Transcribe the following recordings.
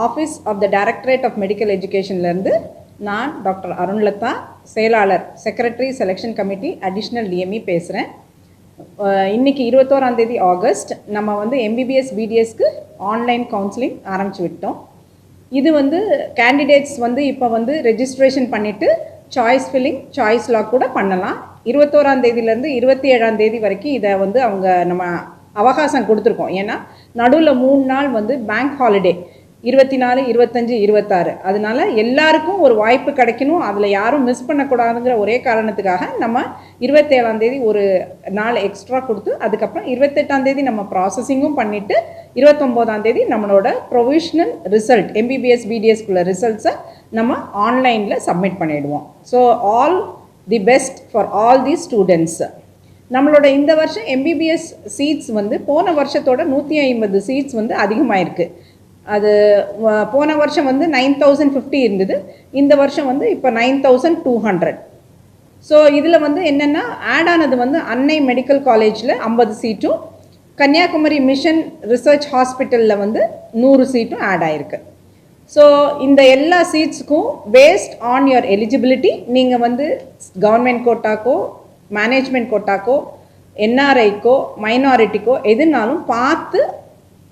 Office of the directorate of medical எஜுகேஷன்லேருந்து நான் doctor Arunlatha, செயலாளர், secretary selection committee additional DME பேசுகிறேன். இன்றைக்கி 21 ஆகஸ்ட் நம்ம வந்து எம்பிபிஎஸ் பிடிஎஸ்க்கு ஆன்லைன் கவுன்சிலிங் ஆரம்பிச்சு விட்டோம். இது வந்து கேண்டிடேட்ஸ் வந்து இப்போ வந்து ரெஜிஸ்ட்ரேஷன் பண்ணிவிட்டு சாய்ஸ் ஃபில்லிங், சாய்ஸ் லாக் கூட பண்ணலாம். 21 27 வரைக்கும் இதை வந்து நம்ம அவகாசம் கொடுத்துருக்கோம். ஏன்னா நடுவில் 3 நாள் வந்து பேங்க் ஹாலிடே 24, 25, 26. அதனால எல்லாருக்கும் ஒரு வாய்ப்பு கிடைக்கணும், அதில் யாரும் மிஸ் பண்ணக்கூடாதுங்கிற ஒரே காரணத்துக்காக நம்ம 27 ஒரு நாள் எக்ஸ்ட்ரா கொடுத்து, அதுக்கப்புறம் 28 நம்ம ப்ராசஸிங்கும் பண்ணிவிட்டு 29 நம்மளோட ப்ரொவிஷ்னல் ரிசல்ட் எம்பிபிஎஸ் பிடிஎஸ்குள்ள ரிசல்ட்ஸை நம்ம ஆன்லைனில் சப்மிட் பண்ணிவிடுவோம். So all the best for all the students. நம்மளோட இந்த வருஷம் எம்பிபிஎஸ் சீட்ஸ் வந்து போன வருஷத்தோட 150 சீட்ஸ் வந்து அதிகமாக இருக்குது. அது போன வருஷம் வந்து 9050 இருந்தது, இந்த வருஷம் வந்து இப்போ 9200. ஸோ இதில் வந்து என்னென்னா ஆட் ஆனது வந்து அன்னை மெடிக்கல் காலேஜில் 50 சீட்டும், கன்னியாகுமரி மிஷன் ரிசர்ச் ஹாஸ்பிட்டலில் வந்து 100 சீட்டும் ஆட் ஆகிருக்கு. ஸோ இந்த எல்லா சீட்ஸுக்கும் பேஸ்ட் ஆன் யுவர் எலிஜிபிலிட்டி நீங்கள் வந்து கவர்மெண்ட் கோட்டாக்கோ, மேனேஜ்மெண்ட் கோட்டாக்கோ, என்ஆர்ஐக்கோ, மைனாரிட்டிக்கோ எதுனாலும் பார்த்து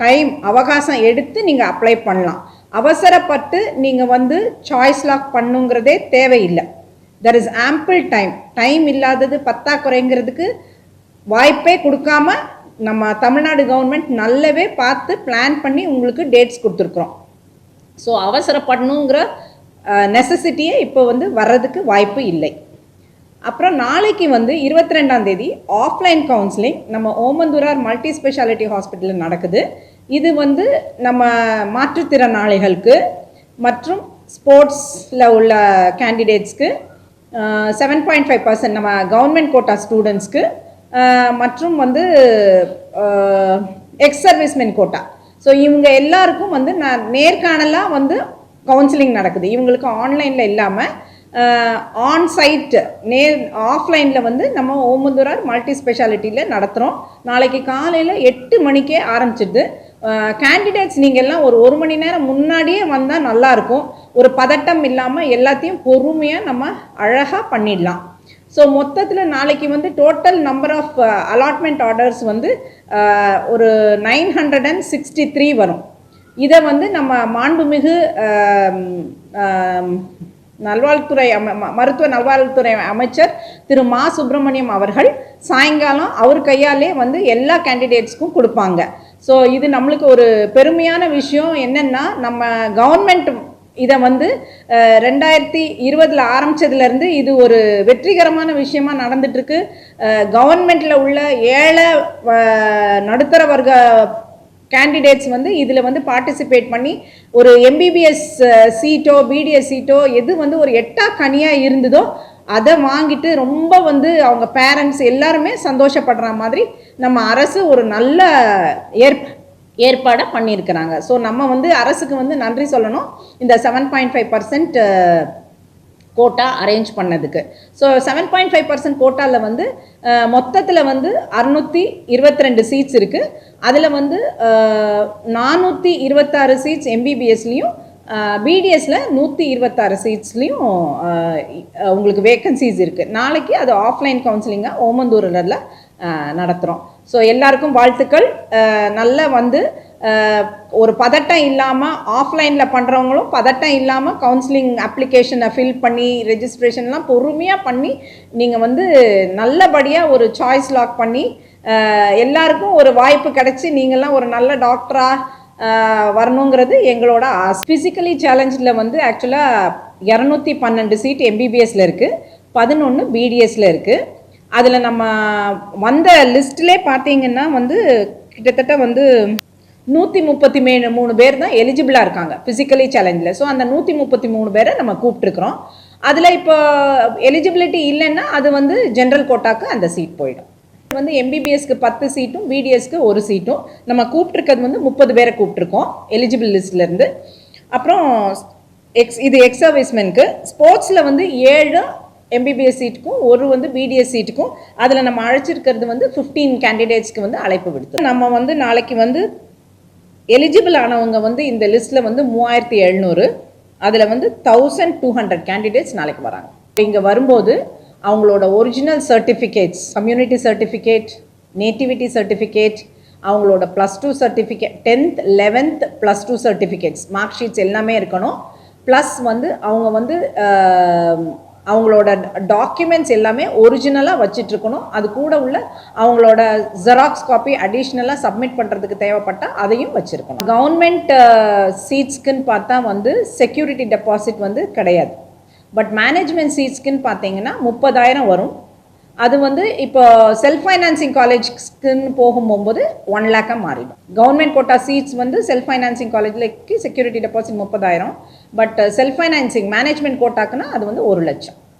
டைம் அவகாசம் எடுத்து நீங்கள் அப்ளை பண்ணலாம். அவசரப்பட்டு நீங்கள் வந்து சாய்ஸ் லாக் பண்ணுங்கிறதே தேவையில்லை. தெர் இஸ் ஆம்பிள் டைம் இல்லாதது பத்தாக்குறைங்கிறதுக்கு வாய்ப்பே கொடுக்காம நம்ம தமிழ்நாடு கவர்மெண்ட் நல்லாவே பார்த்து பிளான் பண்ணி உங்களுக்கு டேட்ஸ் கொடுத்துருக்குறோம். ஸோ அவசரப்படணுங்கிற நெசசிட்டியே இப்போ வந்து வர்றதுக்கு வாய்ப்பு இல்லை. அப்புறம் நாளைக்கு வந்து 22 ஆஃப்லைன் கவுன்சிலிங் நம்ம ஓமந்தூரார் மல்டி ஸ்பெஷாலிட்டி ஹாஸ்பிட்டலில் நடக்குது. இது வந்து நம்ம மாற்றுத்திறனாளிகளுக்கு மற்றும் ஸ்போர்ட்ஸில் உள்ள கேண்டிடேட்ஸ்க்கு 7.5% நம்ம கவர்மெண்ட் கோட்டா ஸ்டூடெண்ட்ஸ்க்கு மற்றும் வந்து எக்ஸ் சர்வீஸ்மென் கோட்டா. ஸோ இவங்க எல்லாருக்கும் வந்து நேர்காணலாக வந்து கவுன்சிலிங் நடக்குது. இவங்களுக்கு ஆன்லைனில் இல்லாமல் ஆன்சைட் ஆஃப்லைனில் வந்து நம்ம ஓமந்தூரார் மல்டி ஸ்பெஷாலிட்டியில் நடத்துகிறோம். நாளைக்கு காலையில் 8 மணிக்கே ஆரம்பிச்சிடுது. கேண்டிடேட்ஸ் நீங்கள் எல்லாம் ஒரு மணி நேரம் முன்னாடியே வந்தால் நல்லாயிருக்கும். ஒரு பதட்டம் இல்லாமல் எல்லாத்தையும் பொறுமையாக நம்ம அழகாக பண்ணிடலாம். ஸோ மொத்தத்தில் நாளைக்கு வந்து total number of allotment orders வந்து ஒரு 963 வரும். இதை வந்து நம்ம மாண்புமிகு மருத்துவ நல்வாழ்வுத்துறை அமைச்சர் திரு மா சுப்பிரமணியம் அவர்கள் சாயங்காலம் அவர் கையாலே வந்து எல்லா கேண்டிடேட்ஸ்க்கும் கொடுப்பாங்க. ஸோ இது நம்மளுக்கு ஒரு பெருமையான விஷயம். என்னென்னா நம்ம கவர்மெண்ட் இதை வந்து 2020 ஆரம்பித்ததுலேருந்து இது ஒரு வெற்றிகரமான விஷயமாக நடந்துட்டுருக்கு. கவர்மெண்ட்டில் உள்ள ஏழை நடுத்தர வர்க்க கேண்டிடேட்ஸ் வந்து இதில் வந்து பார்ட்டிசிபேட் பண்ணி ஒரு எம்பிபிஎஸ் சீட்டோ பிடிஎஸ் சீட்டோ எது வந்து ஒரு எட்டாக்கனியாக இருந்ததோ அதை வாங்கிட்டு ரொம்ப வந்து அவங்க பேரண்ட்ஸ் எல்லாருமே சந்தோஷப்படுற மாதிரி நம்ம அரசு ஒரு நல்ல ஏற்பாடை பண்ணியிருக்கிறாங்க. ஸோ நம்ம வந்து அரசுக்கு வந்து நன்றி சொல்லணும் இந்த 7.5% கோட்டா அரேஞ்ச் பண்ணதுக்கு. ஸோ 7.5% கோட்டாவில் வந்து மொத்தத்தில் வந்து 622 சீட்ஸ் இருக்குது. அதில் வந்து 426 சீட்ஸ் எம்பிபிஎஸ்லேயும் பிடிஎஸில் 126 சீட்ஸ்லேயும் உங்களுக்கு வேக்கன்சிஸ் இருக்குது. நாளைக்கு அது ஆஃப்லைன் கவுன்சிலிங்காக ஓமந்தூரில் நடத்துகிறோம். ஸோ எல்லாருக்கும் வாழ்த்துக்கள். நல்லா வந்து ஒரு பதட்டம் இல்லாமல் ஆஃப்லைனில் பண்ணுறவங்களும் பதட்டம் இல்லாமல் கவுன்சிலிங் அப்ளிகேஷனை ஃபில் பண்ணி ரெஜிஸ்ட்ரேஷன்லாம் பொறுமையாக பண்ணி நீங்கள் வந்து நல்லபடியாக ஒரு சாய்ஸ் லாக் பண்ணி எல்லாருக்கும் ஒரு வாய்ப்பு கிடச்சி நீங்கள்லாம் ஒரு நல்ல டாக்டராக வரணுங்கிறது எங்களோட ஆசை. ஃபிசிக்கலி சேலஞ்சில் வந்து ஆக்சுவலாக 212 சீட் எம்பிபிஎஸ்ல இருக்குது, 11 பிடிஎஸ்ல இருக்குது. அதில் நம்ம வந்த லிஸ்ட்லே பார்த்தீங்கன்னா வந்து கிட்டத்தட்ட வந்து 133 பேர் தான் எலிஜிபிளாக இருக்காங்க ஃபிசிக்கலி சேலஞ்சில். ஸோ அந்த 133 பேரை நம்ம கூப்பிட்டுருக்குறோம். அதில் இப்போ எலிஜிபிலிட்டி இல்லைன்னா அது வந்து ஜென்ரல் கோட்டாக்கு அந்த சீட் போயிடும். வந்து எம்பிபிஎஸ்க்கு 10 சீட்டும் பிடிஎஸ்க்கு 1 சீட்டும் நம்ம கூப்பிட்டுருக்கிறது வந்து 30 பேரை கூப்பிட்டுருக்கோம் எலிஜிபிள் லிஸ்ட்லேருந்து. அப்புறம் இது எக்ஸ் சர்வீஸ்மென்க்கு. ஸ்போர்ட்ஸில் வந்து 7 எம்பிபிஎஸ் சீட்டுக்கும் 1 வந்து பிடிஎஸ் சீட்டுக்கும் அதில் நம்ம அழைச்சிருக்கிறது வந்து 15 கேண்டிடேட்ஸ்க்கு வந்து அழைப்பு விடுத்து நம்ம வந்து நாளைக்கு வந்து எலிஜிபிள் ஆனவங்க வந்து இந்த லிஸ்ட்டில் வந்து 3700, அதில் வந்து 1200 கேண்டிடேட்ஸ் நாளைக்கு வராங்க. இங்கே வரும்போது அவங்களோட original certificates, community certificate, nativity certificate, அவங்களோட +2 certificate, 10th 11th +2 certificates, mark sheets எல்லாமே இருக்கணும். ப்ளஸ் வந்து அவங்க வந்து அவங்களோட டாக்குமெண்ட்ஸ் எல்லாமே ஒரிஜினலாக வச்சிட்ருக்கணும். அது கூட உள்ள அவங்களோட ஜெராக்ஸ் காப்பி அடிஷ்னலாக சப்மிட் பண்ணுறதுக்கு தேவைப்பட்டால் அதையும் வச்சுருக்கணும். கவர்மெண்ட் சீட்ஸ்க்குன்னு பார்த்தா வந்து செக்யூரிட்டி டெபாசிட் வந்து கிடையாது. பட் மேனேஜ்மெண்ட் சீட்ஸ்க்குன்னு பார்த்தீங்கன்னா 30,000 வரும். அது வந்து இப்போ செல்ஃப் ஃபைனான்சிங் காலேஜ்க்குன்னு போகும்போது 1 lakh மாறிடும். கவர்மெண்ட் கோட்டா சீட்ஸ் வந்து செல்ஃப் ஃபைனான்சிங் காலேஜ்லக்கு security deposit 30,000. But self financing management கோட்டாக்குன்னா அது வந்து 1 லட்சம்.